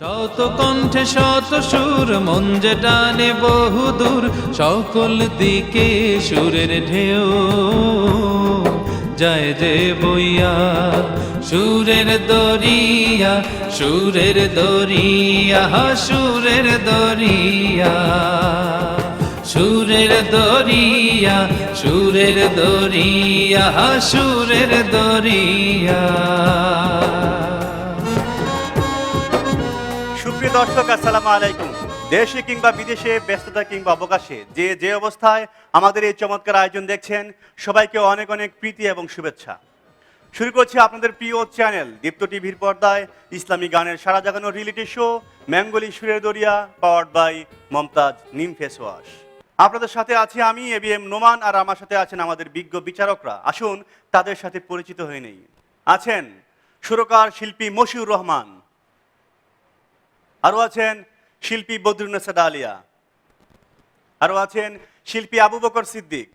শত কণ্ঠে শত সুর মন যে টানে বহুদূর, সকল দিকে সুরের ঢেউ যায় যে বইয়া। সুরের দরিয়া, সুরের দরিয়া, সুরের দরিয়া, সুরের দরিয়া, সুরের দরিয়া, সুরের দরিয়া। সুপ্রিয় দর্শক, আসসালামু আলাইকুম। দেশে কিংবা বিদেশে, ব্যস্ততা কিংবা অবকাশে যে অবস্থায় আমাদের এই চমৎকার আয়োজন দেখছেন, সবাইকে অনেক অনেক প্রীতি এবং শুভেচ্ছা। শুরু করছি আপনাদের প্রিয় চ্যানেল দীপ্ত টিভির পর্দায় ইসলামী গানের সারা জাগানো রিয়েলিটি শো ম্যাঙ্গলি সুরের দরিয়া, পাওয়ার্ড বাই মমতাজ নিম ফেস ওয়াশ। আপনাদের সাথে আছি আমি ABM নোমান, আর আমার সাথে আছেন আমাদের বিজ্ঞ বিচারকরা। আসুন তাদের সাথে পরিচিত হয়ে নেই। আছেন সুরকার শিল্পী মশিউর রহমান, আরও আছেন শিল্পী বদরুন্নেসা ডালিয়া, আরও আছেন শিল্পী আবু বকর সিদ্দিক,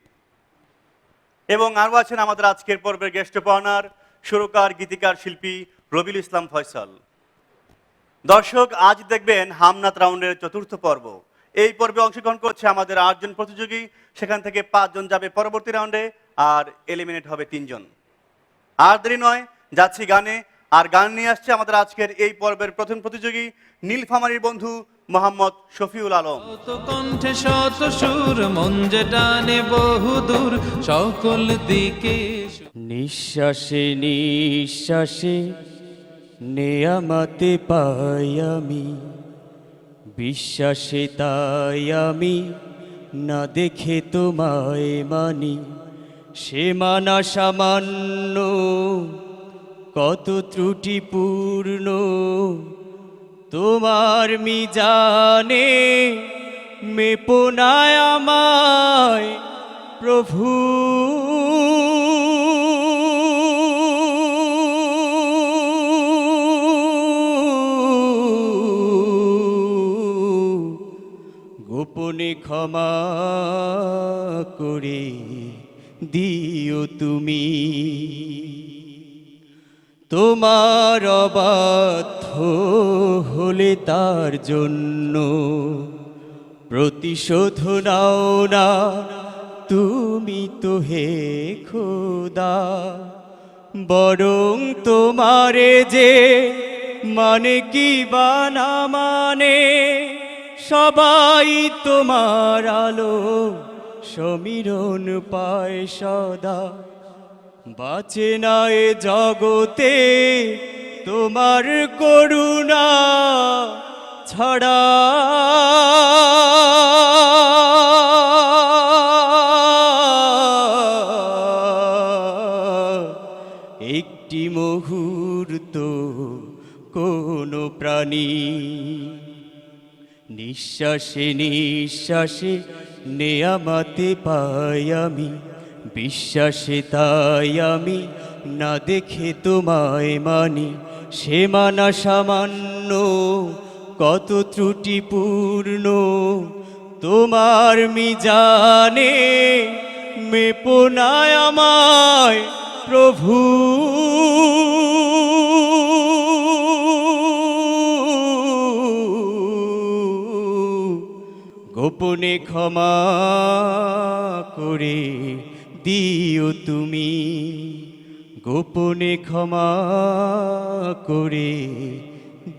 এবং আরও আছেন আমাদের আজকের পর্বের গেস্ট পার্টনার সুরকার গীতিকার শিল্পী রবিউল ইসলাম ফয়সাল। দর্শক, আজ দেখবেন হামনাত রাউন্ডের চতুর্থ পর্ব। এই পর্বে অংশগ্রহণ করছে আমাদের 8 জন প্রতিযোগী, সেখান থেকে 5 জন যাবে পরবর্তী রাউন্ডে, আর এলিমিনেট হবে 3 জন। আর দেরি নয়, যাচ্ছি গানে। আর গান নিয়ে আসছে আমাদের আজকের এই পর্বের প্রথম প্রতিযোগী নীলফামারীর বন্ধু মোহাম্মদ শফিউল আলম। শত কণ্ঠে শত সুর মন যে টানে বহুদূর, সকল দিকে নিঃশ্বাসে নিঃশ্বাসে নেয়ামতে পাই আমি, বিশ্বাসে তাই আমি না দেখে তোমায় মানি। সে মানা সামান্য, কত ত্রুটিপূর্ণ তোমার মিজানে, মেপোনায় আমায় প্রভু। গোপনে ক্ষমা করে দিও তুমি, তোমার অবাধ্য হলে তার জন্য প্রতিশোধ নাও না তুমি তো হে খোদা। বরং তোমারে যে মানে কি বা না মানে, সবাই তোমার আলো সমীরণ পায় সদা। বাঁচে না এ জগতে তোমার করুণা ছাড়া, একটি মুহূর্ত কোনো প্রাণী। নিঃশ্বাসে নিঃশ্বাসে নেয়ামতে পাই আমি, বিশ্বাসে তাই আমি না দেখে তোমায় মানি। সে মানা সামান্য, কত ত্রুটিপূর্ণ তোমার মিজানে, মেপোনায় আমায় প্রভু। গোপনে ক্ষমা করে দিও তুমি, গোপনে ক্ষমা করে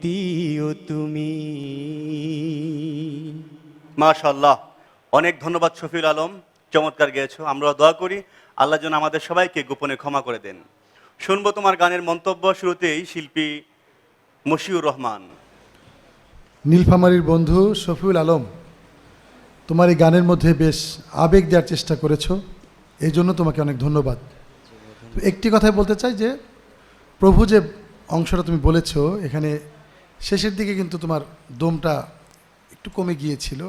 দিও তুমি। মাশাআল্লাহ, অনেক ধন্যবাদ শফিউল আলম, চমৎকার গেয়েছো। আমরা দোয়া করি আল্লাহ যেন আমাদের সবাইকে গোপনে ক্ষমা করে দেন। শুনবো তোমার গানের মন্তব্য। শুরুতেই শিল্পী মশিউর রহমান। নীলফামারীর বন্ধু শফিউল আলম, তোমার এই গানের মধ্যে বেশ আবেগ দেওয়ার চেষ্টা করেছো, এই জন্য তোমাকে অনেক ধন্যবাদ। একটি কথাই বলতে চাই যে প্রভু যে অংশটা তুমি বলেছো, এখানে শেষের দিকে কিন্তু তোমার দমটা একটু কমে গিয়েছিল।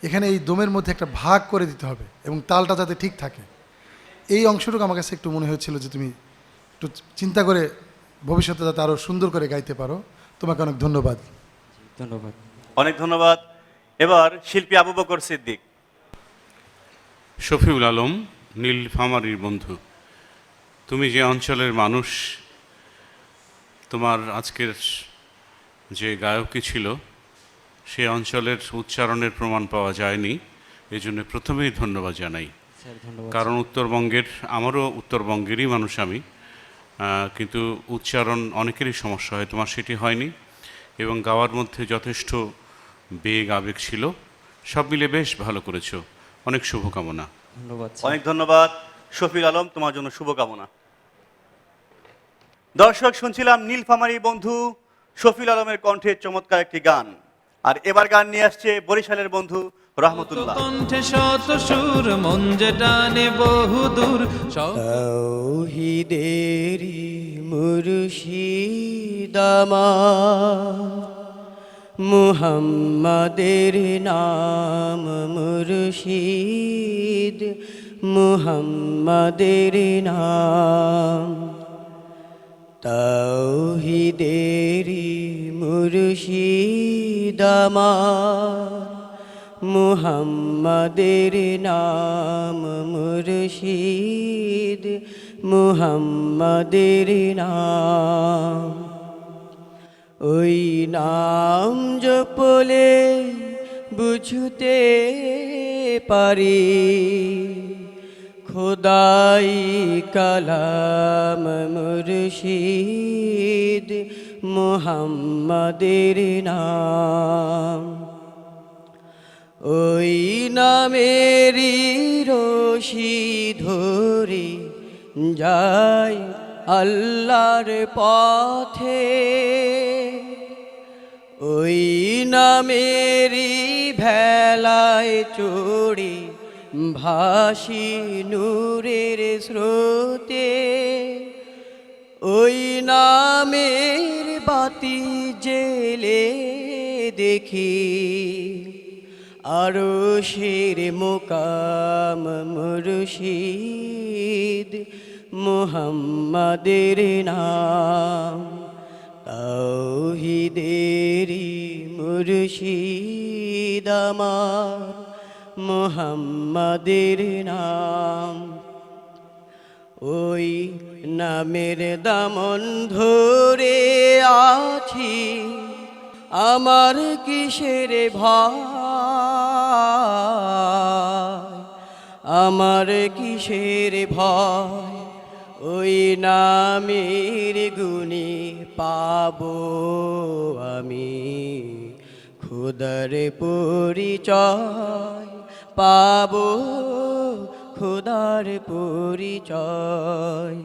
এখানে এই দমের মধ্যে একটা ভাগ করে দিতে হবে এবং তালটা যাতে ঠিক থাকে, এই অংশটুকু আমার কাছে একটু মনে হয়েছিল যে তুমি একটু চিন্তা করে ভবিষ্যতে যাতে আরও সুন্দর করে গাইতে পারো। তোমাকে অনেক ধন্যবাদ। ধন্যবাদ, অনেক ধন্যবাদ। এবার শিল্পী আবু বকর সিদ্দিক। শফিউল আলম, নীলফামারীর বন্ধু, তুমি যে অঞ্চলের মানুষ, তোমার আজকের যে গায়কী ছিল সে অঞ্চলের উচ্চারণের প্রমাণ পাওয়া যায়নি, এই জন্য প্রথমেই ধন্যবাদ জানাই। স্যার ধন্যবাদ। কারণ উত্তরবঙ্গের, আমারও উত্তরবঙ্গেরই মানুষ আমি, কিন্তু উচ্চারণ অনেকেরই সমস্যা হয়, তোমার সেটি হয়নি এবং গাওয়ার মধ্যে যথেষ্ট বেগ আবেগ ছিল, সব মিলে বেশ ভালো করেছো। অনেক শুভকামনা। ধন্যবাদ স্যার। অনেক ধন্যবাদ শফিউল আলম, তোমার জন্য শুভকামনা। দর্শক, শুনছিলাম নীলফামারী বন্ধু শফিউল আলমের কণ্ঠে চমৎকার একটি গান। আর এবার গান নিয়ে আসছে বরিশালের বন্ধু রহমতুল্লাহ। কণ্ঠে শত সুর মন যে টানে বহুদূর তাওহীদেরি মুর্শিদ আমার, মুহাম্মাদের নাম মুর্শিদ, মুহাম্মাদের নাম। তাওহীদেরি মুর্শিদ আমার, মুহাম্মাদের নাম মুর্শিদ, মুহাম্মাদের নাম। ওই নাম জপলে বুঝতে পারি খোদাই কালাম মুর্শিদ, মুহাম্মাদের নাম। ওই নামেরই রশি ধরে যাই আল্লাহর পথে, ওই নামেরই ভেলায় চড়ে ভাসি নূরের স্রোতে। ওই নামের বাতি জেলে দেখি আরশের মুকাম মুর্শিদ, মুহাম্মাদের নাম। তাওহীদেরি মুর্শিদ আমার, মুহাম্মাদের নাম। ওই নামের দামন ধরে আছি, আমার কিসের ভয়, আমার কিসের ভয়। ওই নামের গুণে পাবো আমি খোদার পরিচয়, পাবো খোদার পরিচয়।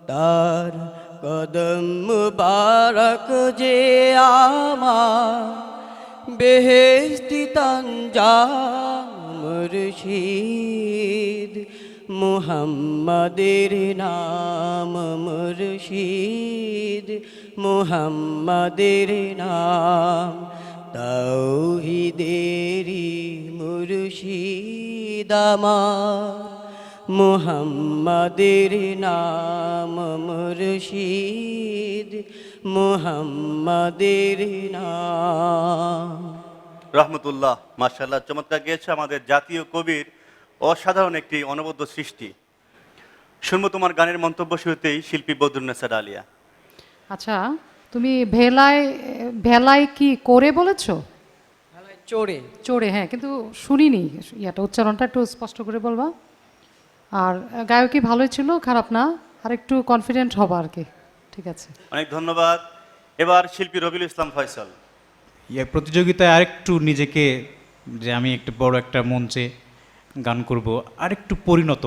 তার কদম মুবারক যে আমার বেহেশতি তানজাম মুর্শিদ, মুহাম্মাদের নাম মুর্শিদ, মুহাম্মাদের নাম। তাওহীদেরি মুর্শিদ আমার, মুহাম্মাদের নাম মুর্শিদ, মুহাম্মাদের নাম। রহমতুল্লাহ, মাশাআল্লাহ, চমৎকার গেয়েছে আমাদের জাতীয় কবির অসাধারণ একটি অনবদ্য সৃষ্টি। শুনবো তোমার গানের মন্তব্য শুরুতেই শিল্পী বদরুন্নেসা ডালিয়া। আচ্ছা, তুমি ভেলায় ভেলায় কি করে বলেছো? চড়ে চড়ে, হ্যাঁ, কিন্তু শুনিনি ইয়াটা, উচ্চারণটা একটু স্পষ্ট করে বলবা। আর গায়কই ভালোই ছিল, খারাপ না, আর একটু কনফিডেন্ট হবা আর কি। ঠিক আছে, অনেক ধন্যবাদ। এবার শিল্পী রবিউল ইসলাম ফয়সাল। প্রতিযোগিতায় আরেকটু নিজেকে, যে আমি একটা বড় একটা মঞ্চে গান করব, আরেকটু পরিণত।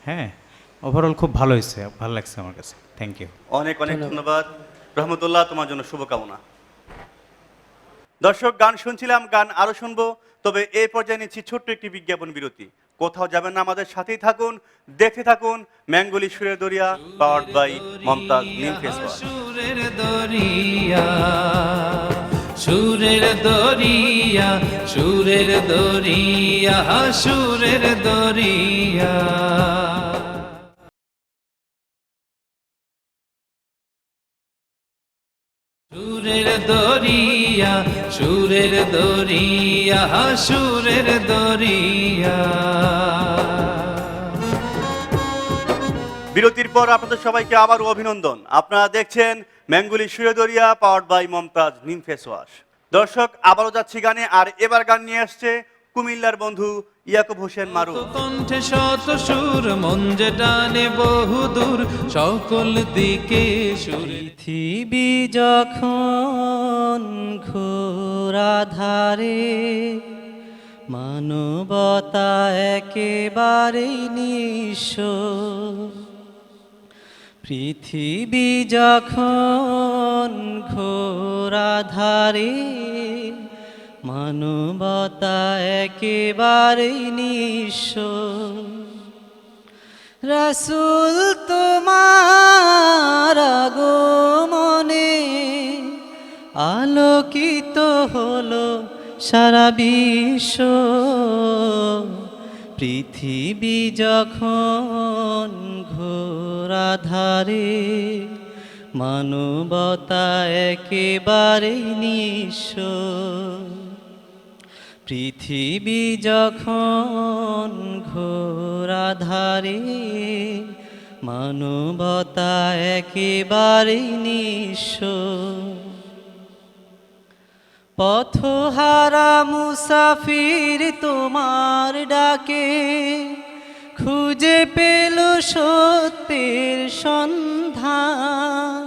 হ্যাঁ, ওভারঅল খুব ভালো হয়েছে, ভালো লাগছে আমার কাছে। Thank you. অনেক অনেক ধন্যবাদ রহমতুল্লাহ, তোমার জন্য শুভকামনা। দর্শক, গান শুনছিলাম, গান আরো শুনবো, তবে এই পর্যায়ে নিচ্ছি ছোট্ট একটি বিজ্ঞাপন বিরতি। কোথাও যাবেন না, আমাদের সাথেই থাকুন, দেখতে থাকুন ম্যাঙ্গোলি সুরের দরিয়া, পাওয়ার্ড বাই মমতাজ নিম ফেস ওয়াশ। সুরের দরিয়া, সুরের দরিয়া, সুরের দরিয়া, সুরের দরিয়া। সুরের দরিয়া, সুরের দরিয়া, সুরের দরিয়া। বিরতির পর আপনাদের সবাইকে আবারও অভিনন্দন। আপনারা দেখছেন ম্যাঙ্গুলি সুরেদরিয়া পাওয়ার্ড বাই মমতাজ নিম ফেস ওয়াশ। দর্শক আবারও যাচ্ছি গানে, আর এবার গান নিয়ে আসছে কুমিল্লার বন্ধু ইয়াকুব হোসেন মারুফ। কণ্ঠে শত সুর মন যে টানে বহুদূর সকল দিকে সুর। পৃথিবী যখন ঘোরাধারে মানবতা একেবারেই নিঃস্ব, পৃথিবী যখন ঘোরাধারে মানবতা একেবারেই নিঃস্ব, রাসূল তোমার আগমনে আলোকিত হলো সারা বিশ্ব, পৃথিবী যখন ঘোরাধারে মানবতা একেবারেই নিঃস্ব, পৃথিবী যখন ঘোরাধারে মানবতা একেবারেই নিঃস্ব, পথহারা মুসাফির তোমার ডাকে খুঁজে পেল সত্যের সন্ধান,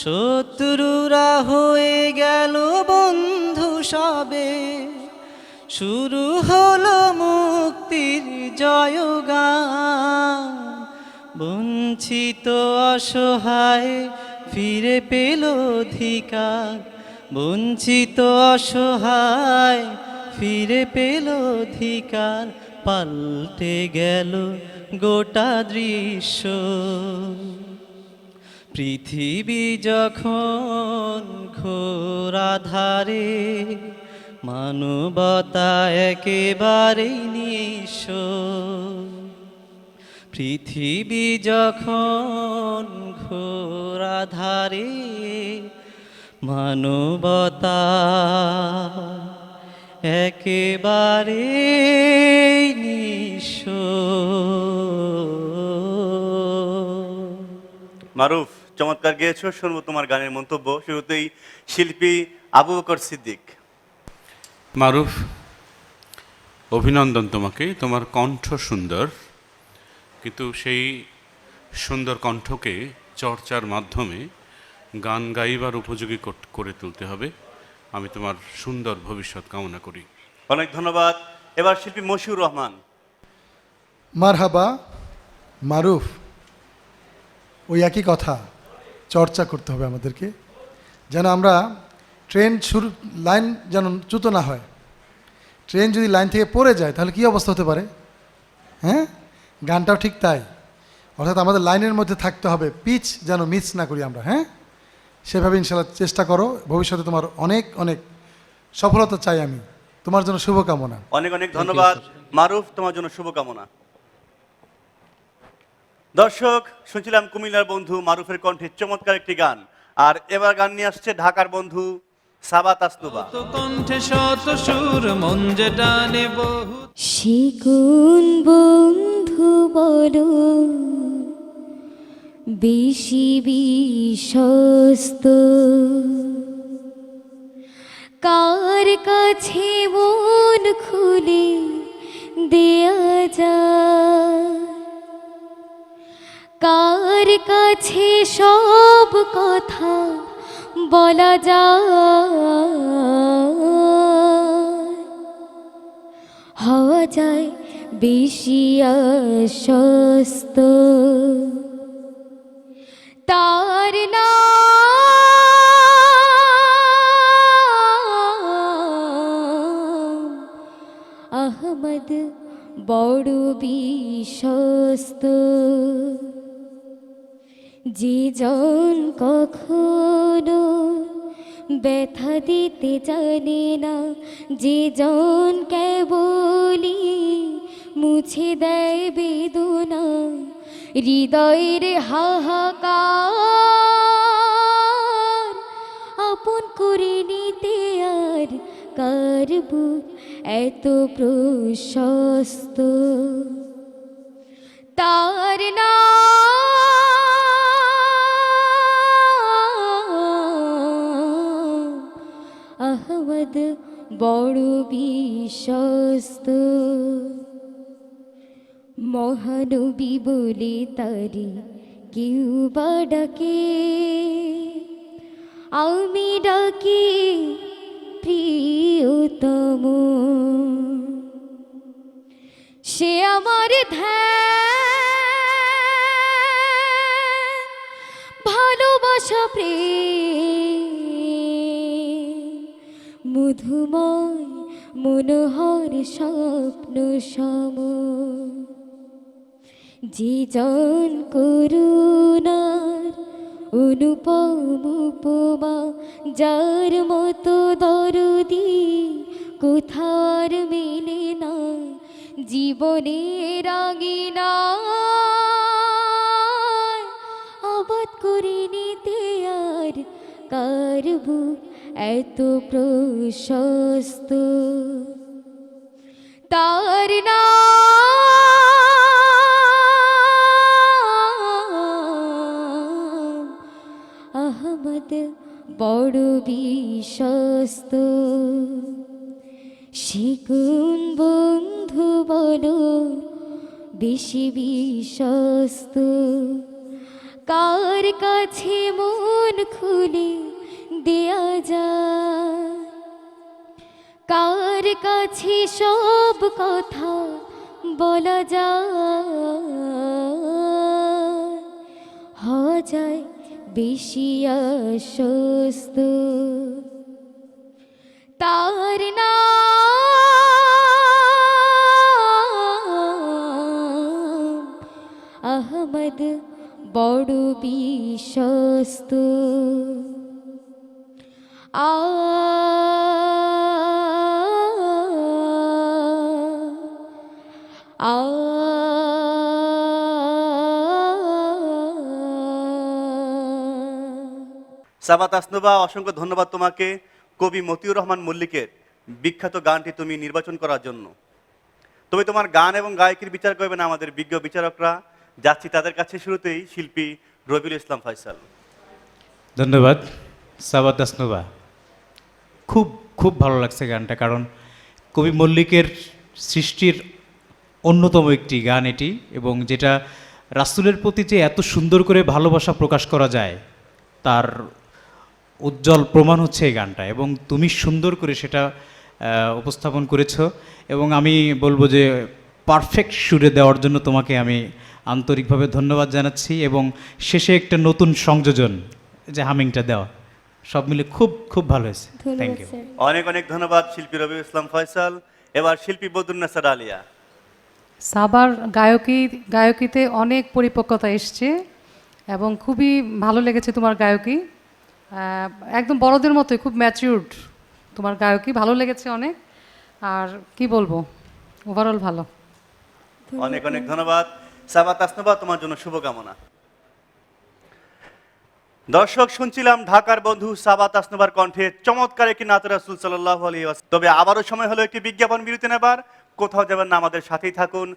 শত্রুরা হয়ে গেল বন্ধু সবে, শুরু হলো মুক্তির জয়গান, বঞ্চিত অসহায় ফিরে পেল অধিকার, বঞ্চিত অসহায় ফিরে পেল অধিকার, পাল্টে গেল গোটা দৃশ্য, পৃথিবী যখন ঘোরাধারে মানবতা একেবারেই নিঃস্ব, পৃথিবী যখন ঘোরাধারে মানবতা একেবারেই নিঃস্ব। মারুফ, চমৎকার গেয়েছো, শুনবো তোমার গানের মন্তব্য। শুরুতেই শিল্পী আবু বকর সিদ্দিক। মারুফ, অভিনন্দন তোমাকে, তোমার কণ্ঠ সুন্দর, কিন্তু সেই সুন্দর কণ্ঠকে চর্চার মাধ্যমে গান গাইবার উপযোগী করে তুলতে হবে। আমি তোমার সুন্দর ভবিষ্যৎ কামনা করি। অনেক ধন্যবাদ। এবার শিল্পী মশিউর রহমান। মারহাবা মারুফ, ওই একই কথা, চর্চা করতে হবে আমাদেরকে, যেন আমরা ট্রেন শুরু লাইন যেন চ্যুত না হয়। ট্রেন যদি লাইন থেকে পড়ে যায় তাহলে কী অবস্থা হতে পারে? হ্যাঁ, গানটাও ঠিক তাই, অর্থাৎ আমাদের লাইনের মধ্যে থাকতে হবে, পিচ যেন মিস না করি আমরা। হ্যাঁ, সেভাবে ইনশাল্লাহ চেষ্টা করো। ভবিষ্যতে তোমার অনেক অনেক সফলতা চাই আমি, তোমার জন্য শুভকামনা। অনেক অনেক ধন্যবাদ মারুফ, তোমার জন্য শুভকামনা। দর্শক, শুনছিলাম কুমিল্লার বন্ধু মারুফের কণ্ঠে চমৎকার একটি গান, আর এবার গান নিয়ে আসছে ঢাকার বন্ধু সাবা তাসনুবা। কণ্ঠে শত সুর মন যে টানে বহু। সে কোন বন্ধু বড় বেশি বিশ্বস্ত, কার কাছে মন খুলে দেয়া যায়, কার কাছে সব কথা বলা যায়, হওয়া যায় বেশি আশ্বস্ত, তার নাম আহমদ, বড় বিশ্বস্ত, যে জন কখনো ব্যথা দিতে জানে না, যে জন কেবলি মুছে দেয় বেদনা, হৃদয়ের হাহাকার আপন করে নিতে আর কার বুক এত প্রশস্ত, তার নাম আহমদ বড় বিশ্বস্ত, মহানবী বলে তারি কেউ বা ডাকে, আমি ডাকি প্রিয়তম। সে আমার ধ্যান, ভালোবাসা প্রেম, মধুময় মনোহর স্বপ্ন সম। যে জন করুণার অনুপম উপমা, যার মতো দরদি কোথার মেলে না, জীবনের আঙিনা আবাদ করে নিতে আর কার বুক এত প্রশস্ত। তার নাম আহমদ বড় বিশ্বস্ত। শিকুন বন্ধু বলো বেশি বিশ্বস্ত, কার কাছে মন খুলে দেয়া যায়, কার কাছে সব কথা বলা যায়, যায় বেশি আশ্বস্ত। তার নাম আহমদ বড় বিশ্বস্ত। আ আ সাবা তাসনুবা, অসংখ্য ধন্যবাদ তোমাকে কবি মতিউর রহমান মল্লিকের বিখ্যাত গানটি তুমি নির্বাচন করার জন্য। তবে তোমার গান এবং গায়কের বিচার করবেন আমাদের বিজ্ঞ বিচারকরা। যাচ্ছি তাদের কাছে, শুরুতেই শিল্পী রবিউল ইসলাম ফয়সাল। ধন্যবাদ সাবা তাসনুবা। খুব খুব ভালো লাগছে গানটা, কারণ কবি মল্লিকের সৃষ্টির অন্যতম একটি গান এটি, এবং যেটা রাসূলের প্রতি যে এত সুন্দর করে ভালোবাসা প্রকাশ করা যায় তার উজ্জ্বল প্রমাণ হচ্ছে এই গানটা, এবং তুমি সুন্দর করে সেটা উপস্থাপন করেছো। এবং আমি বলবো যে পারফেক্ট সুরে দেওয়ার জন্য তোমাকে আমি আন্তরিকভাবে ধন্যবাদ জানাচ্ছি, এবং শেষে একটা নতুন সংযোজন যে হামিংটা দেওয়া, সব মিলে খুব খুব ভালো হয়েছে। Thank you. অনেক অনেক ধন্যবাদ শিল্পী রবিউল ইসলাম ফয়সাল। এবার শিল্পী বদরুন্নেসা ডালিয়া। সাবার গায়কিতে অনেক পরিপক্কতা এসছে এবং খুবই ভালো লেগেছে তোমার গায়কি। একদম বড়দের মতোই খুব ম্যাচিউরড তোমার গায়কি, ভালো লেগেছে অনেক। আর কি বলবো, ওভারঅল ভালো। অনেক অনেক ধন্যবাদ সাবা তাসনুবা, তোমার জন্য শুভকামনা। দর্শক, শুনছিলাম ঢাকার বন্ধু সাবা তাসনুবার কণ্ঠে চমৎকার একটি নাত রাসূল সাল্লাল্লাহু আলাইহি ওয়াসাল্লাম। তবে আবারও সময় হলো একটি বিজ্ঞাপন বিরতি নেবার। কোথাও যাবেন না, আমাদের সাথেই থাকুন,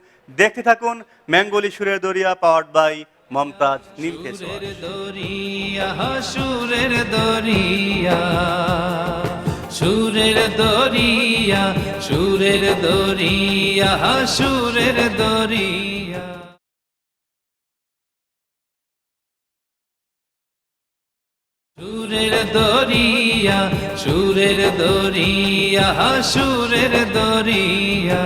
দেখতে থাকুন ম্যাঙ্গোলি সুরের দরিয়া, পাওয়ার্ড বাই মমতাজ নীলকেশ। সুরের দরিয়া, সুরের দরিয়া, সুরের দরিয়া, সুরের দরিয়া, সুরের দরিয়া। সুরের দরিয়া, সুরের দরিয়া, সুরের দরিয়া।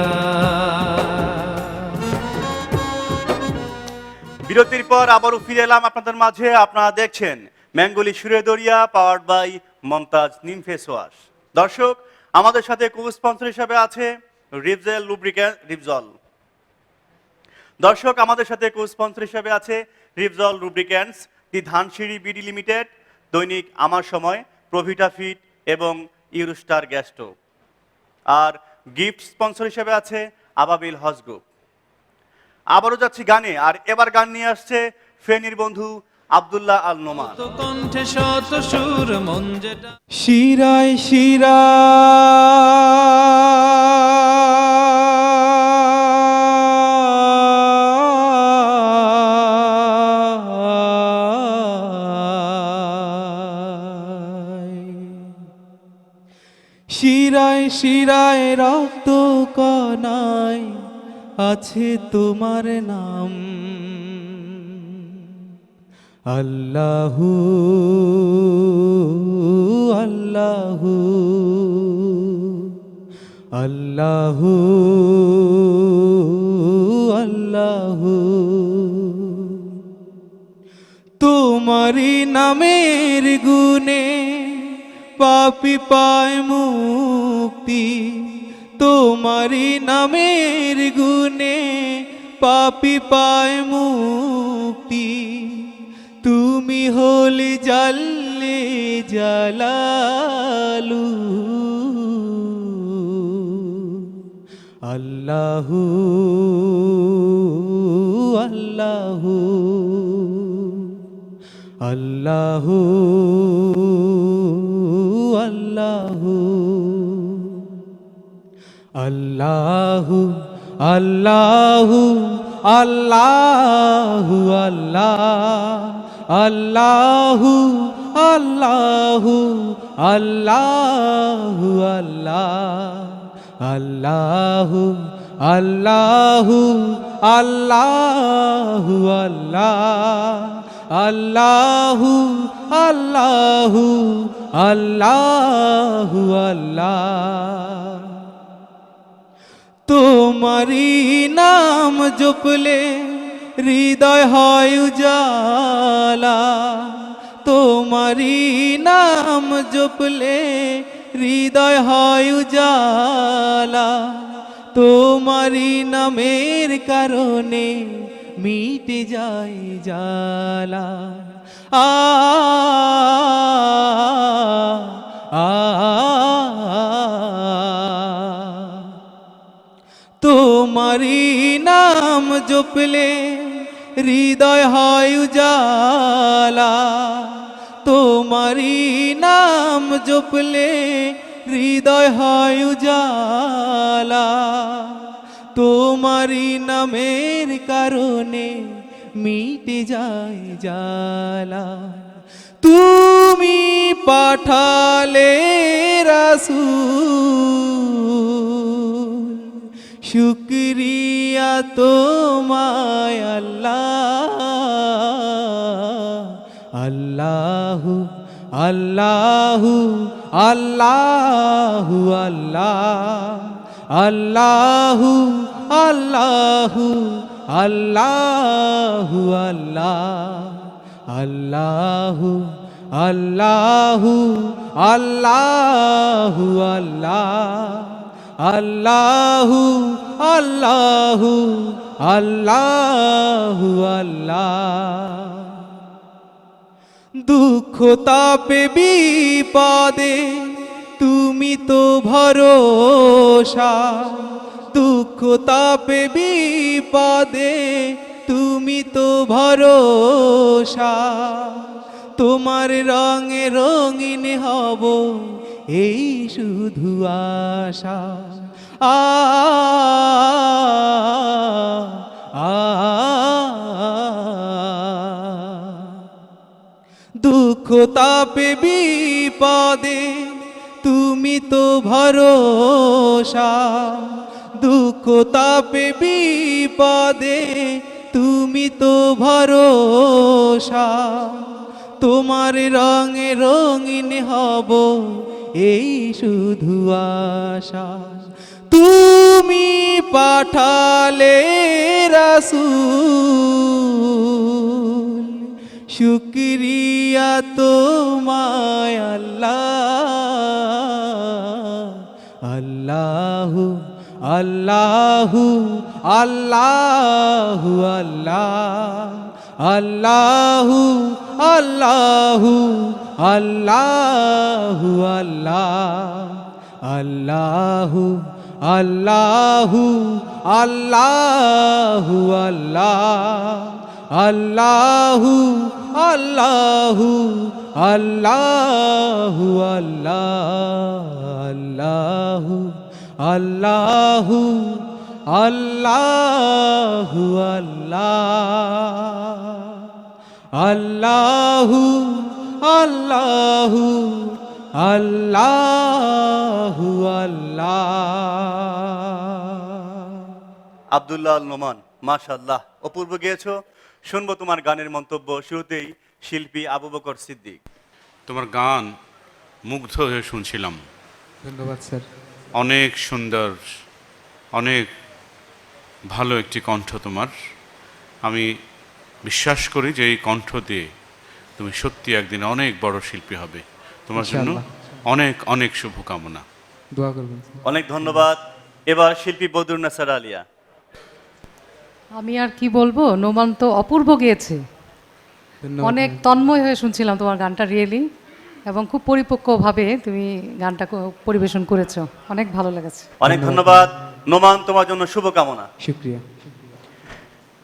বিরতির পর আবারও ফিরে এলাম আপনাদের মাঝে। আপনারা দেখছেন ম্যাঙ্গোলি সুরের দরিয়া, পাওয়ার্ড বাই মমতাজ নিম ফেস ওয়াশ। দর্শক, আমাদের সাথে কো স্পন্সর হিসেবে আছে রিভজেল লুব্রিক্যান্ট রিভজল। দর্শক, আমাদের সাথে কো স্পন্সর হিসেবে আছে রিভজল lubricants, the Dhansiri BD limited, দৈনিক আমার সময়, প্রভিটা ফিট এবং ইউরোস্টার গ্যাস স্টোভ। আর গিফট স্পন্সর হিসেবে আছে আবাবিল হজ গ্রুপ। আবারও যাচ্ছি গানে, আর এবার গান নিয়ে আসছে ফেনীর বন্ধু আব্দুল্লাহ আল নোমান। কণ্ঠে শত সুর মন যেটা শিরায় শিরা শিরায় শিরায় রক্ত কণায় আছে তোমার নাম। আল্লাহু আল্লাহু আল্লাহু আল্লাহু, তোমারি নামের গুণে পাপী পায় মুক্তি। তোমারি নামের গুণে পাপী পায় মুক্তি। তুমি হলে জাল্লে জালালু। আল্লাহু আল্লাহু আল্লাহু আল্লাহু আল্লাহু আল্লাহু আল্লাহু আল্লাহু আল্লাহু আল্লাহু আল্লাহু আল্লাহু আল্লাহু আল্লাহু আল্লাহু আল্লাহু আল্লাহ। তোমারি নাম জপলে হৃদয় হয় উজালা। তোমারি নাম জপলে হৃদয় হয় উজালা। তোমারি নামের কারণে মিটে যায় জালা। আ আ তোমারি নাম জপলে হৃদয় হয় উজালা। তোমারি নাম জপলে হৃদয় হয় উজালা। তোমারি নামের কারণে মিটে যায় জালা। তুমি পাঠালে রাসূল, শুকরিয়া তোমায় আল্লাহ। আল্লাহু আল্লাহু আল্লাহু আল্লাহু আল্লাহু আল্লাহু আল্লাহু আল্লাহু আল্লাহু আল্লাহু আল্লাহু আল্লাহু আল্লাহ। দুঃখ তাপে বিপদে তুমি তো ভরসা। দুঃখ তাপে বিপদে তুমি তো ভরসা। তোমার রঙে রঙিন হব এই শুধু আশা। আ আ দুঃখ তাপে বিপদে তুমি তো ভরসা। দুঃখ তাপে বিপদে তুমি তো ভরসা। তোমার রঙে রঙিন হব এই শুধু আশা। তুমি পাঠালে রাসূল, শুকরিয়া তোমায় আল্লাহ। আল্লাহু আল্লাহু আল্লাহু আল্লাহু আল্লাহু আল্লাহু আল্লাহু আল্লাহু আল্লাহু আল্লাহু আল্লাহু আল্লাহু আল্লাহু আল্লাহু আল্লাহু আল্লাহু আল্লাহু আল্লাহু আল্লাহ। আব্দুল্লাহ আল নোমান, মাশাআল্লাহ, অপূর্ব গেয়েছো। শুনবো তোমার গানের মন্তব্য। শুরুতেই শিল্পী আবু বকর সিদ্দিক। তোমার গান মুগ্ধ হয়ে শুনছিলাম। ধন্যবাদ স্যার। অনেক সুন্দর, অনেক ভালো একটি কণ্ঠ তোমার। আমি বিশ্বাস করি যে এই কণ্ঠ দিয়ে তুমি সত্যি একদিন অনেক বড় শিল্পী হবে। তোমার জন্য অনেক অনেক শুভকামনা। দোয়া করবেন। অনেক ধন্যবাদ। এবার শিল্পী বদরুন্নেসা আলিয়া। আমি আর কি বলবো, নোমান তো অপূর্ব গেয়েছে, অনেক তন্ময় হয়ে শুনছিলাম তোমার গানটা রিয়েলি, এবং খুব পরিপক্কভাবে তুমি গানটা পরিবেশন করেছো, অনেক ভালো লেগেছে। অনেক ধন্যবাদ নোমান, তোমার জন্য শুভকামনা। শুক্রিয়া।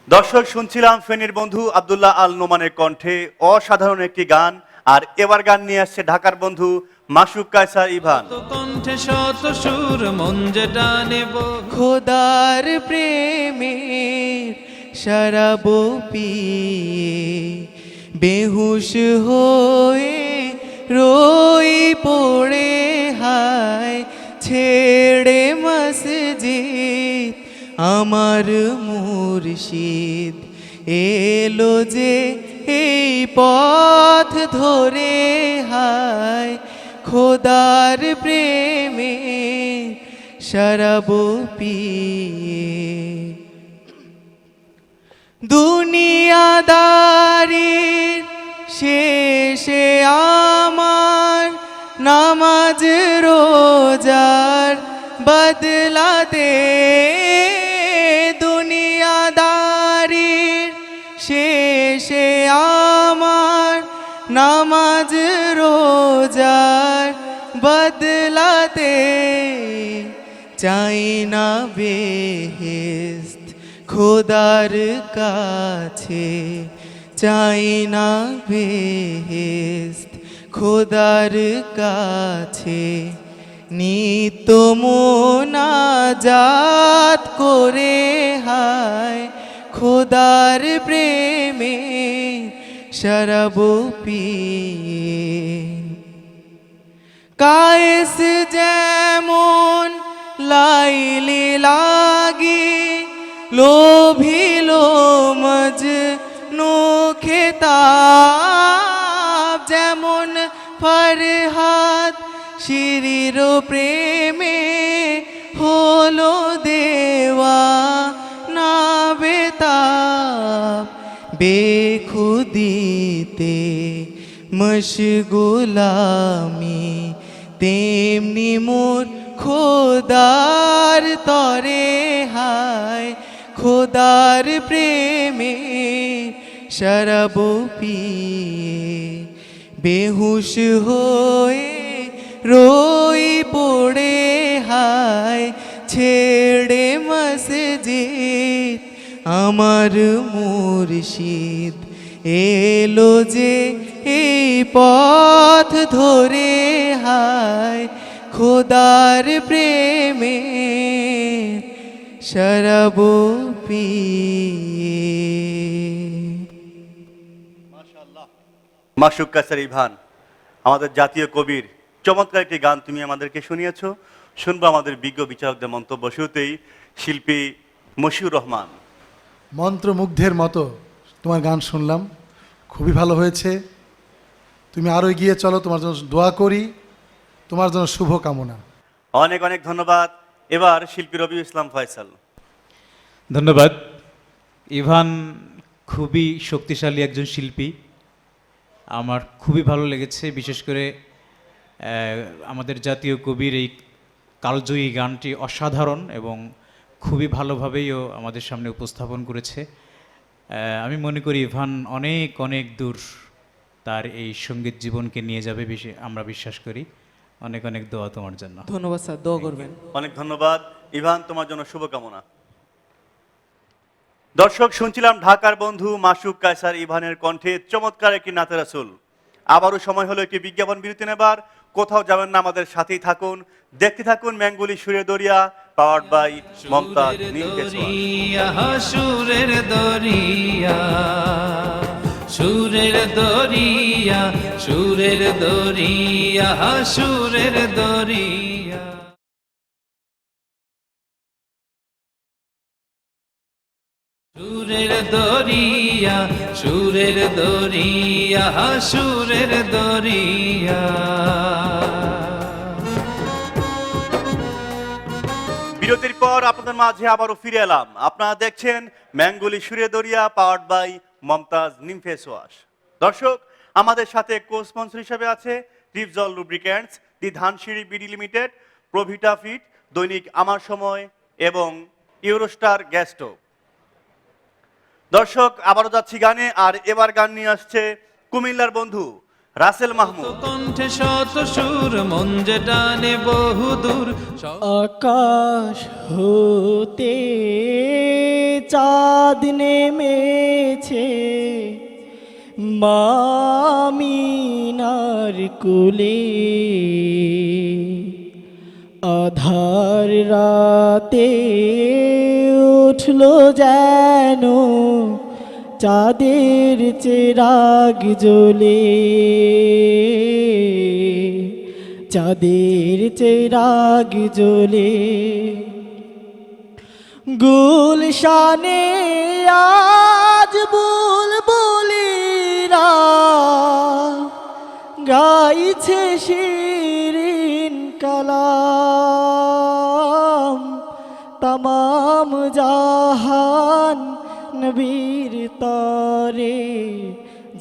দর্শক, শুনছিলাম ফেনীর বন্ধু আব্দুল্লাহ আল নোমানের কণ্ঠে অসাধারণ একটি গান। আর এবার গান নিয়ে আসছে ঢাকার বন্ধু মাসুক কায়সার ইভান। তো কণ্ঠে শত সুর মন যে টানে বহু খোদার প্রেমের শরাব পিয়ে বেহুশ হয়ে রোই পড়ে হায় ছেড়ে মসজিদ আমার মুর্শিদ এলো যে এই পথ ধরে হায় খোদার প্রেমে শরাব পিয়ে দুনিয়াদারির শেষে আমার নামাজ রোজার বদলাতে দুনিয়াদারির শেষে আমার নামাজ রোজার বদলাতে চাই না বেহেশত খোদার কাছে চাই না বেহেশত খোদার কাছে নিত্য মোনাজাত করে হায় খোদার প্রেমে শরাব পিয়ে কায়েস যেমন লাইলি লাগি লোভিল মজনু খেতাব যেমন ফরহাদ শিরির প্রেমে হলো দেওয়া না বেতাব বেখুদিতে মশগুলামি তেমনি মোর খোদার তরে হায় খোদার প্রেমে শরাব পিয়ে বেহুশ হয়ে রোই পড়ে হায় ছেড়ে মসজিদ আমার মুর্শিদ এলো যে এই পথ ধরে হায় খোদার প্রেমে শরাব পিয়ে। মাসুক কায়সার ইভান, আমাদের জাতীয় কবির চমৎকার একটি গান তুমি আমাদেরকে শুনিয়েছো। শুনবো আমাদের বিজ্ঞ বিচারকদের মন্তব্য। শুরুতেই শিল্পী মশিউর রহমান। মন্ত্রমুগ্ধের মতো তোমার গান শুনলাম, খুবই ভালো হয়েছে। তুমি আরও এগিয়ে চলো, তোমার জন্য দোয়া করি, তোমার জন্য শুভ কামনা। অনেক অনেক ধন্যবাদ। এবার শিল্পী রবি ইসলাম ফয়সাল। ধন্যবাদ। ইভান খুবই শক্তিশালী একজন শিল্পী, আমার খুবই ভালো লেগেছে। বিশেষ করে আমাদের জাতীয় কবির এই কালজয়ী গানটি অসাধারণ এবং খুবই ভালোভাবেইও আমাদের সামনে উপস্থাপন করেছে। আমি মনে করি ইভান অনেক অনেক দূর তার এই সঙ্গীত জীবনকে নিয়ে যাবে, আমরা বিশ্বাস করি। অনেক অনেক দোয়া তোমার জন্য। ধন্যবাদ স্যার, দোয়া করবেন। অনেক ধন্যবাদ ইভান, তোমার জন্য শুভকামনা। দর্শক, শুনছিলাম ঢাকার বন্ধু মাসুক কায়সার ইভানের কণ্ঠে চমৎকার একটি নাতে রাসূল। আবারও সময় হলো একটি বিজ্ঞাপন বিরতি নেবার। কোথাও যাবেন না, আমাদের সাথেই থাকুন, দেখতে থাকুন ম্যাঙ্গুলি সুরের দরিয়া, পাওয়ার্ড বাই মমতাজ নীল কেশওয়াল। সুরের দরিয়া সুরের দরিয়া সুরের দরিয়া সুরের দরিয়া সুরের দরিয়া সুরের দরিয়া সুরের দরিয়া। বিরতির পর আপনাদের মাঝে আবারও ফিরে এলাম। আপনারা দেখছেন ম্যাঙ্গুলি সুরে দরিয়া পাওয়ার্ড বাই মমতাজ নিম ফেস ওয়াশ। দর্শক, আমাদের সাথে কো স্পন্সর হিসেবে আছে টিপজল lubricants, the Dhansiri BD limited, Provita fit, Dainik Amar সময় এবং ইউরোস্টার গ্যাস স্টোভ। দর্শক, আবারও যাচ্ছি গানে, আর এবার গান নিয়ে আসছে কুমিল্লার বন্ধু রাসেল মাহমুদ। কণ্ঠে শত সুর মন যে টানে বহুদূর। আকাশ হতে চাঁদ নেমেছে মামিনার কুলে, আধার রাতে উঠলো যেন চাঁদের চেরাগ জ্বলে, চাঁদের চেরাগ জ্বলে। গুলশানে আজ বুলবুলিরা গাইছে শিরিন কালাম, তমাম জাহান নবীর তরে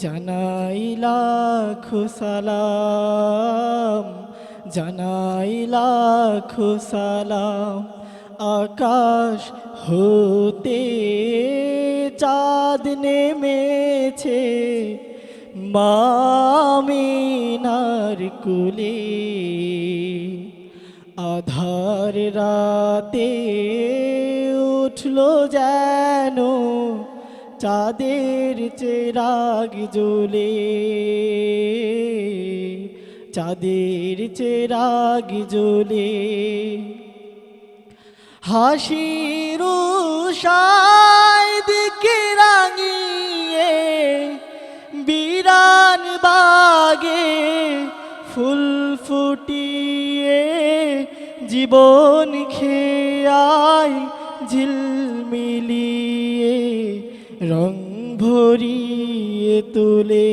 জানাই লাখো সালাম, জানাই লাখো সালাম। আকাশ হতে চাঁদ নেমেছে মামিনার কুলে, আধার রাতে উঠলো যেন চাঁদের চেরাগ জ্বলে, চাঁদের চেরাগ জ্বলে। হাসির দিকে রাঙিয়ে বিরান বাগে ফুল ফুটিয়ে জীবন খেয়ায় ঝিলমিলিয়ে রং ভরিয়ে তোলে,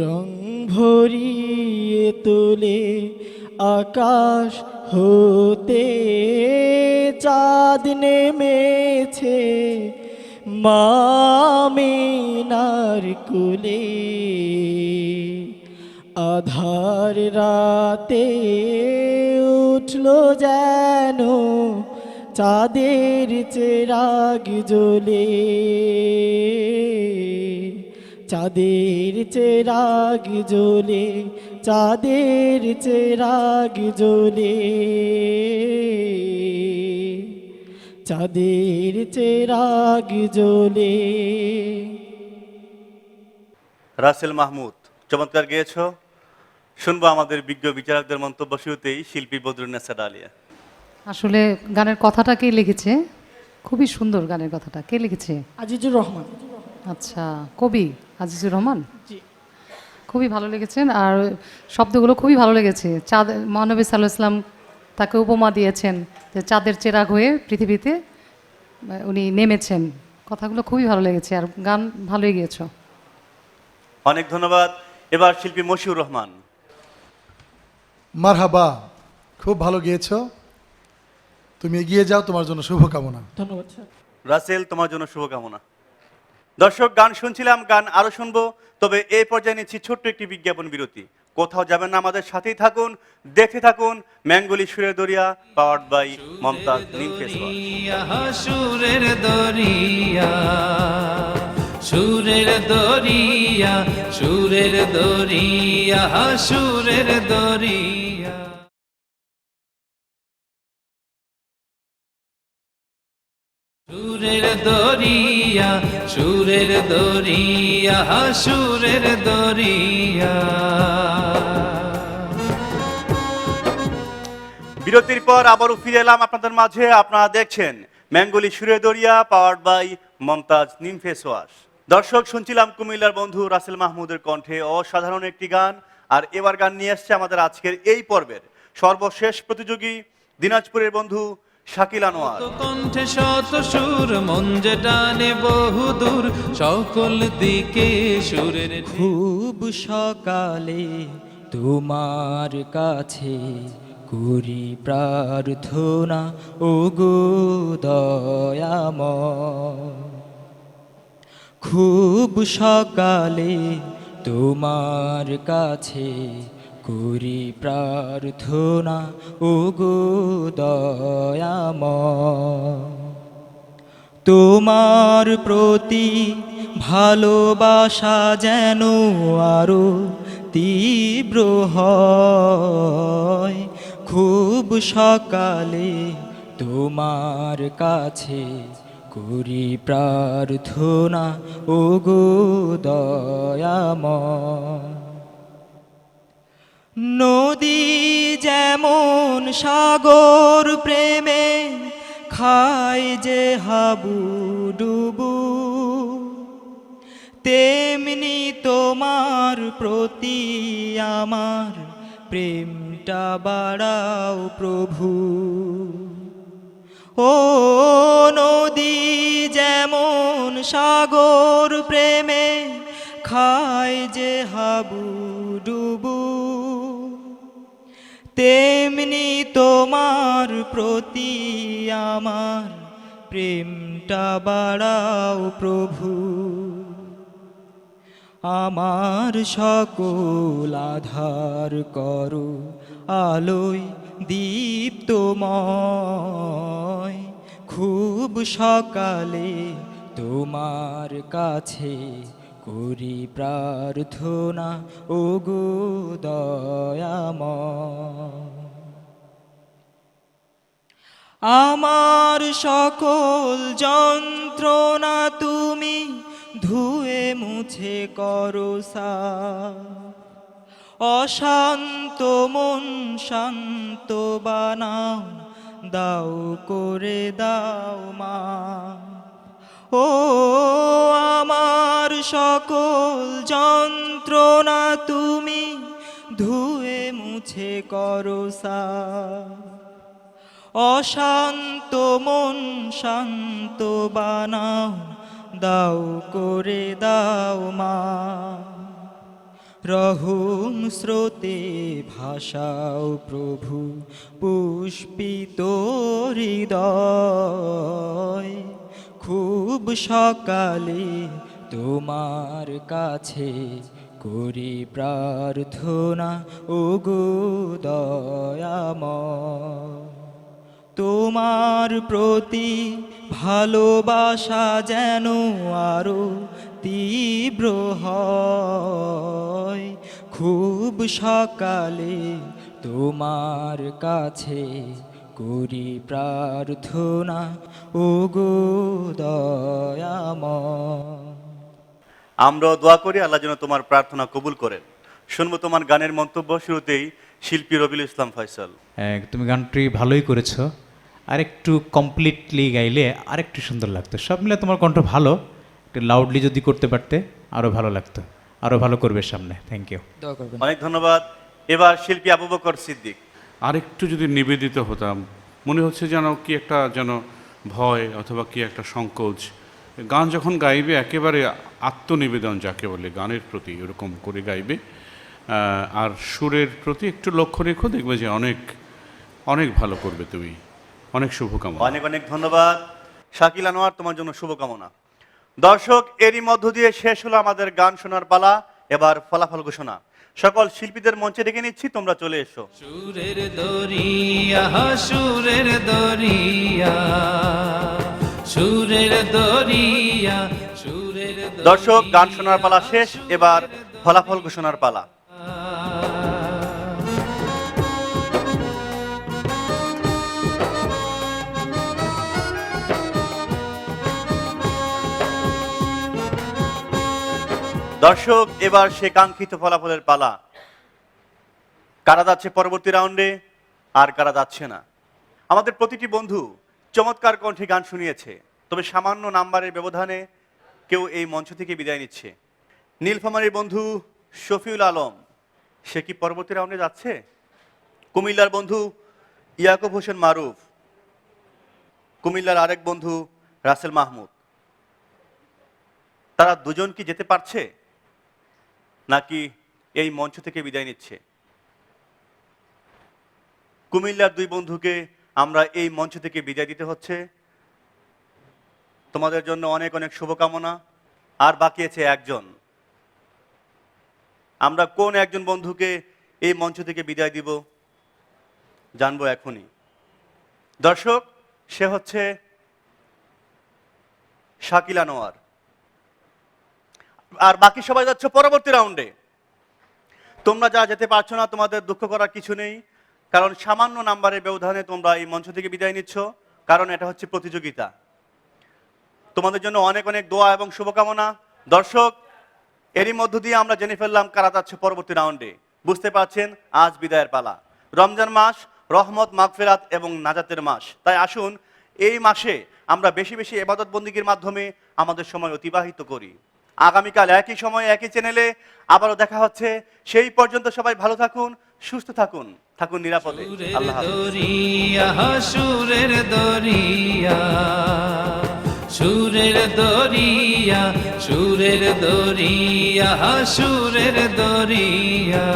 রং ভরিয়ে তোলে। আকাশ হতে চাঁদ নেমেছে মামিনার কুলে, আধার রাতে উঠলো যেন চাঁদের চেরাগ জ্বলে, চাঁদের চেরাগ জ্বলে, চাঁদের চেরাগ জ্বলে, চাঁদের চেরাগ জ্বলে। রাসেল মাহমুদ, চমৎকার গেয়েছো। শুনবো আমাদের বিজ্ঞ বিচারকদের মন্তব্য, শুরুতেই শিল্পী বদরুন্নেসা ডালিয়া। আসলে গানের কথাটা কে লিখেছে? খুবই সুন্দর গানের কথাটা। কে লিখেছে? আজিজুর রহমান। আচ্ছা, কবি আজিজুর রহমান। জি। খুবই ভালো লেগেছেন, আর শব্দগুলো খুবই ভালো লেগেছে। চাঁদ, মহানবী সাল্লাল্লাহু আলাইহি ওয়াসাল্লাম তাকে উপমা দিয়েছেন যে চাঁদের চেরাগ হয়ে পৃথিবীতে উনি নেমেছেন। কথাগুলো খুবই ভালো লেগেছে, আর গান ভালোই গিয়েছো। অনেক ধন্যবাদ। এবার শিল্পী মশিউর রহমান। মারহাবা, খুব ভালো গিয়েছো, তুমি এগিয়ে যাও, তোমার জন্য শুভকামনা। ধন্যবাদ স্যার। রাসেল, তোমার জন্য শুভকামনা। দর্শক, গান শুনছিলাম, গান আরো শুনবো, তবে এই পর্যায়ে নিচ্ছি ছোট্ট একটি বিজ্ঞাপন বিরতি। কোথাও যাবেন না, আমাদের সাথেই থাকুন, দেখতে থাকুন ম্যাঙ্গুলি সুরে দরিয়া পাওয়ার্ড বাই মমতাজ নিম ফেস ওয়াশ। সুরের দরিয়া সুরের দরিয়া সুরের দরিয়া সুরের দরিয়া। সুরের দরিয়া সুরের দরিয়া সুরের দরিয়া। বিরতির পর আবারও ফিরে এলাম আপনাদের মাঝে। আপনারা দেখছেন ম্যাঙ্গুলি সুরে দরিয়া পাওয়ার্ড বাই মমতাজ নিম ফেস ওয়াশ। দর্শক, শুনছিলাম কুমিল্লার বন্ধু রাসেল মাহমুদের কণ্ঠে অসাধারণ একটি গান। আর এবার গান নিয়ে আসছে আমাদের আজকের এই পর্বের সর্বশেষ প্রতিযোগী দিনাজপুরের বন্ধু শাকিল আনোয়ার। কণ্ঠে শত সুর মন যে টানে বহুদূর সকল দিকে সুরের খুব সকালে তোমার কাছে করি প্রার্থনা ওগো দয়াময়। খুব সকালে তোমার কাছে করি প্রার্থনা ওগো দয়াময়। তোমার প্রতি ভালোবাসা যেন আরো তীব্র হয়। খুব সকালে তোমার কাছে করি প্রার্থনা ওগো দয়াময়। নদী যেমন সাগর প্রেমে খায় যে হাবুডুবু, তেমনি তোমার প্রতি আমার প্রেমটা বাড়াও প্রভু। ও নদী যেমন সাগর প্রেমে খায় যে হাবুডুবু, তেমনি তোমার প্রতি আমার প্রেমটা বাড়াও প্রভু। আমার সকল আধার করো আলোয় দীপ্তময়। খুব সকালে তোমার কাছে করি প্রার্থনা ওগো দয়াময়। আমার সকল যন্ত্রণা তুমি ধুয়ে মুছে করো সাফ। অশান্ত মন শান্ত বানাও, দাও করে দাও মা। ও আমার সকল যন্ত্রণা তুমি ধুয়ে মুছে করো সাফ। অশান্ত মন শান্ত বানাও, দাও করে দাও মা। রহুম স্রোতে ভাসাও প্রভু পুষ্পিত হৃদয়। খুব সকালে তোমার কাছে করি প্রার্থনা ওগো দয়াময়। তোমার প্রতি ভালোবাসা যেন আরো তীব্র হয়। খুব সকালে তোমার কাছে করি প্রার্থনা ওগো দয়াময়। আমরা দোয়া করি আল্লাহ যেন তোমার প্রার্থনা কবুল করেন। শুনবো তোমার গানের মন্তব্য। শুরুতেই শিল্পী রবিউল ইসলাম ফয়সাল। তুমি গানটি ভালোই করেছো, আরেকটু কমপ্লিটলি গাইলে আরেকটু সুন্দর লাগতো। সব মিলে তোমার কণ্ঠ ভালো, একটু লাউডলি যদি করতে পারতে আরও ভালো লাগতো, আরও ভালো করবে সামনে। থ্যাংক ইউ, দোয়া করবেন। অনেক ধন্যবাদ। এবার শিল্পী আবু বকর সিদ্দিক। আরেকটু যদি নিবেদিত হতাম, মনে হচ্ছে যেন কি একটা যেন ভয় অথবা কি একটা সংকোচ। গান যখন গাইবে একেবারে আত্মনিবেদন যাকে বলে গানের প্রতি, এরকম করে গাইবে। আর সুরের প্রতি একটু লক্ষ্য রেখো, দেখবে যে অনেক অনেক ভালো করবে তুমি। অনেক শুভকামনা। অনেক অনেক ধন্যবাদ শাকিল আনোয়ার, তোমার জন্য শুভকামনা। দর্শক, এরই মধ্য দিয়ে শেষ হলো আমাদের গান শোনার পালা। এবার ফলাফল ঘোষণা। সকল শিল্পীদের মঞ্চে ডেকে নিচ্ছি, তোমরা চলে এসো। সুরের দরিয়া সুরের দরিয়া সুরের দরিয়া সুরের দর্শক, গান শোনার পালা শেষ, এবার ফলাফল ঘোষণার পালা। দর্শক, এবার সে কাঙ্ক্ষিত ফলাফলের পালা। কারা যাচ্ছে পরবর্তী রাউন্ডে আর কারা যাচ্ছে না। আমাদের প্রতিটি বন্ধু চমৎকার কণ্ঠে গান শুনিয়েছে, তবে সামান্য নাম্বারের ব্যবধানে কেউ এই মঞ্চ থেকে বিদায় নিচ্ছে। নীলফামারীর বন্ধু শফিউল আলম, সে কি পরবর্তী রাউন্ডে যাচ্ছে? কুমিল্লার বন্ধু ইয়াকুব হোসেন মারুফ, কুমিল্লার আরেক বন্ধু রাসেল মাহমুদ, তারা দুজন কি যেতে পারছে নাকি এই মঞ্চ থেকে বিদায় নিচ্ছে? কুমিল্লার দুই বন্ধুকে আমরা এই মঞ্চ থেকে বিদায় দিতে হচ্ছে। তোমাদের জন্য অনেক অনেক শুভকামনা। আর বাকি আছে একজন, আমরা কোন একজন বন্ধুকে এই মঞ্চ থেকে বিদায় দিব জানবো এখনই। দর্শক, সে হচ্ছে শাকিল আনোয়ার। আর বাকি সবাই যাচ্ছে পরবর্তী রাউন্ডে। তোমরা যা যেতে পারছো না, তোমাদের দুঃখ করার কিছু নেই, কারণ সামান্য নাম্বারের ব্যবধানে তোমরা এই মঞ্চ থেকে বিদায় নিচ্ছ, কারণ এটা হচ্ছে প্রতিযোগিতা। তোমাদের জন্য অনেক অনেক দোয়া এবং শুভকামনা। দর্শক, এরই মধ্য দিয়ে আমরা জেনে ফেললাম কারা যাচ্ছে পরবর্তী রাউন্ডে। বুঝতে পারছেন, আজ বিদায়ের পালা। রমজান মাস রহমত, মাগফিরাত এবং নাজাতের মাস। তাই আসুন এই মাসে আমরা বেশি বেশি ইবাদত বন্দিগির মাধ্যমে আমাদের সময় অতিবাহিত করি। আগামীকাল একই সময়ে একই চ্যানেলে আবারও দেখা হচ্ছে। সেই পর্যন্ত সবাই ভালো থাকুন, সুস্থ থাকুন, থাকুন নিরাপদে। আল্লাহ হাফেজ। সুরের দরিয়া, সুরের দরিয়া, সুরের দরিয়া, সুরের দরিয়া।